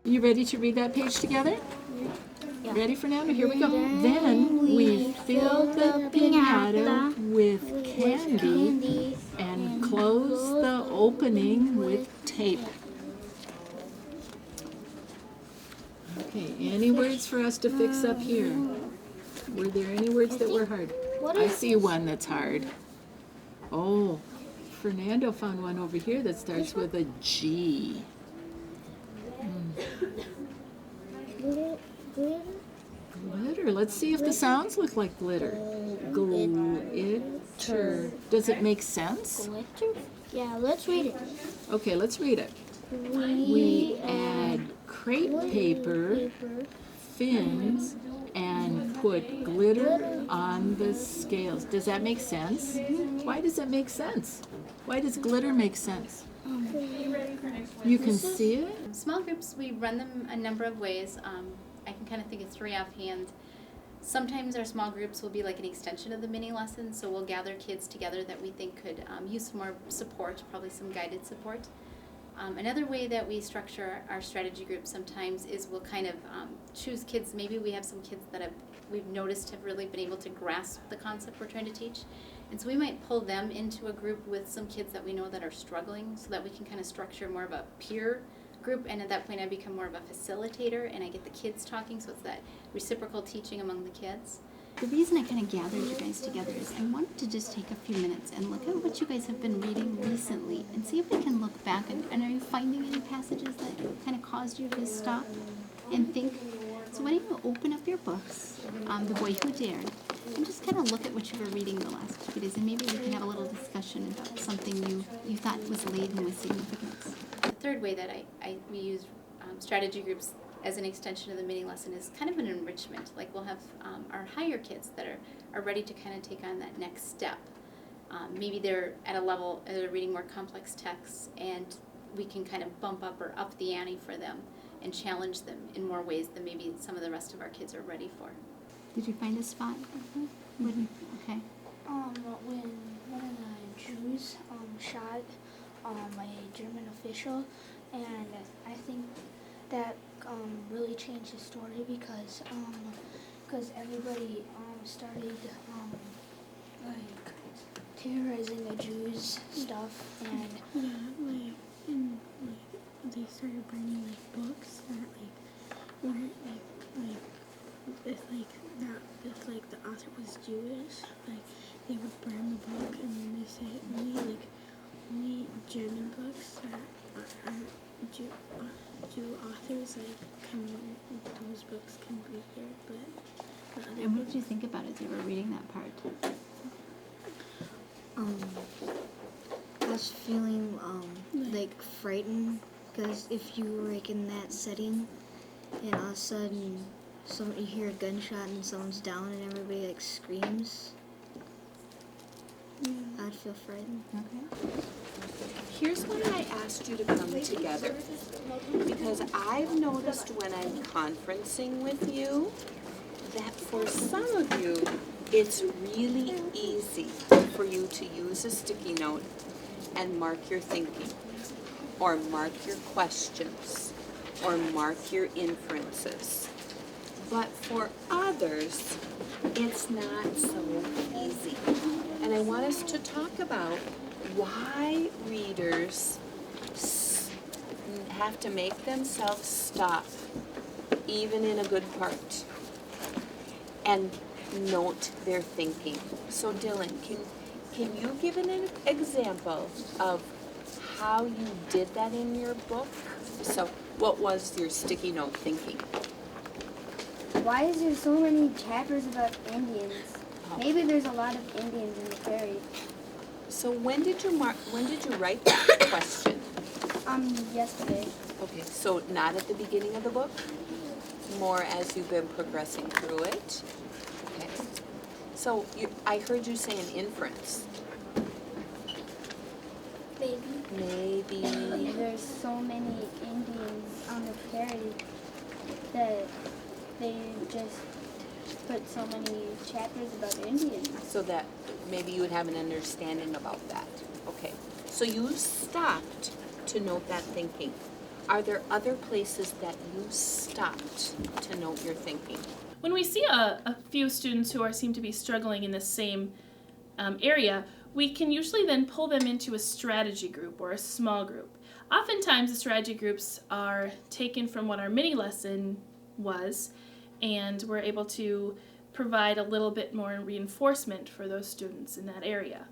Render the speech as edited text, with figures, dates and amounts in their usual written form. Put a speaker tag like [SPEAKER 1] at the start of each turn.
[SPEAKER 1] You ready to read that page together?
[SPEAKER 2] Yeah.
[SPEAKER 1] Ready, Fernando? Here we go. Then we fill the piñata with candy and close the opening with tape. Okay, any words for us to fix up here? Were there any words that were hard? I see one that's hard. Oh, Fernando found one over here that starts with a G. Glitter. Let's see if the sounds look like glitter. Glitter. Does it make sense?
[SPEAKER 2] Glitter? Yeah, let's read it.
[SPEAKER 1] Okay, let's read it. We add crepe paper, fins, and put glitter on the scales. Does that make sense? Why does that make sense? Why does glitter make sense? You can see it?
[SPEAKER 3] Small groups, we run them a number of ways. I can kind of think of three offhand. Sometimes our small groups will be like an extension of the mini lesson, so we'll gather kids together that we think could use some more support, probably some guided support. Another way that we structure our strategy group sometimes is we'll kind of choose kids. Maybe we have some kids that we've noticed have really been able to grasp the concept we're trying to teach. And so we might pull them into a group with some kids that we know that are struggling so that we can kind of structure more of a peer group, and at that point I become more of a facilitator and I get the kids talking, so it's that reciprocal teaching among the kids.
[SPEAKER 4] The reason I kind of gathered you guys together is I wanted to just take a few minutes and look at what you guys have been reading recently and see if we can look back and are you finding any passages that kind of caused you to stop and think? So why don't you open up your books, The Boy Who Dared, and just kind of look at what you were reading the last few days, and maybe we can have a little discussion about something you thought was laden with significance.
[SPEAKER 3] The third way that we use strategy groups as an extension of the mini lesson is kind of an enrichment. Like we'll have our higher kids that are ready to kind of take on that next step. Maybe they're at a level, they're reading more complex texts, and we can kind of bump up or up the ante for them and challenge them in more ways than maybe some of the rest of our kids are ready for.
[SPEAKER 4] Did you find a spot? Okay.
[SPEAKER 2] When one of the Jews shot a German official, and I think that really changed the story because everybody started like terrorizing the Jews stuff, and
[SPEAKER 5] they started bringing like books that weren't if the author was Jewish, like they would burn the book, and then they say only German books that are Jew authors those books can be here, but the other
[SPEAKER 4] And what did you think about it as you were reading that part?
[SPEAKER 6] I was feeling like frightened, because if you were like in that setting and all of a sudden you hear a gunshot and someone's down and everybody like screams, I'd feel frightened.
[SPEAKER 4] Okay.
[SPEAKER 7] Here's why I asked you to come together, because I've noticed when I'm conferencing with you that for some of you it's really easy for you to use a sticky note and mark your thinking, or mark your questions, or mark your inferences. But for others, it's not so easy. And I want us to talk about why readers have to make themselves stop, even in a good part, and note their thinking. So Dylan, can you give an example of how you did that in your book? So what was your sticky note thinking?
[SPEAKER 8] Why is there so many chapters about Indians? Maybe there's a lot of Indians in the prairie.
[SPEAKER 7] So when did you write that question?
[SPEAKER 8] Yesterday.
[SPEAKER 7] Okay, so not at the beginning of the book? More as you've been progressing through it? Okay. So I heard you say an inference. Maybe.
[SPEAKER 8] There's so many Indians on the prairie that they just put so many chapters about Indians.
[SPEAKER 7] So that maybe you would have an understanding about that. Okay. So you stopped to note that thinking. Are there other places that you stopped to note your thinking?
[SPEAKER 9] When we see a few students who seem to be struggling in the same area, we can usually then pull them into a strategy group or a small group. Oftentimes the strategy groups are taken from what our mini lesson was, and we're able to provide a little bit more reinforcement for those students in that area.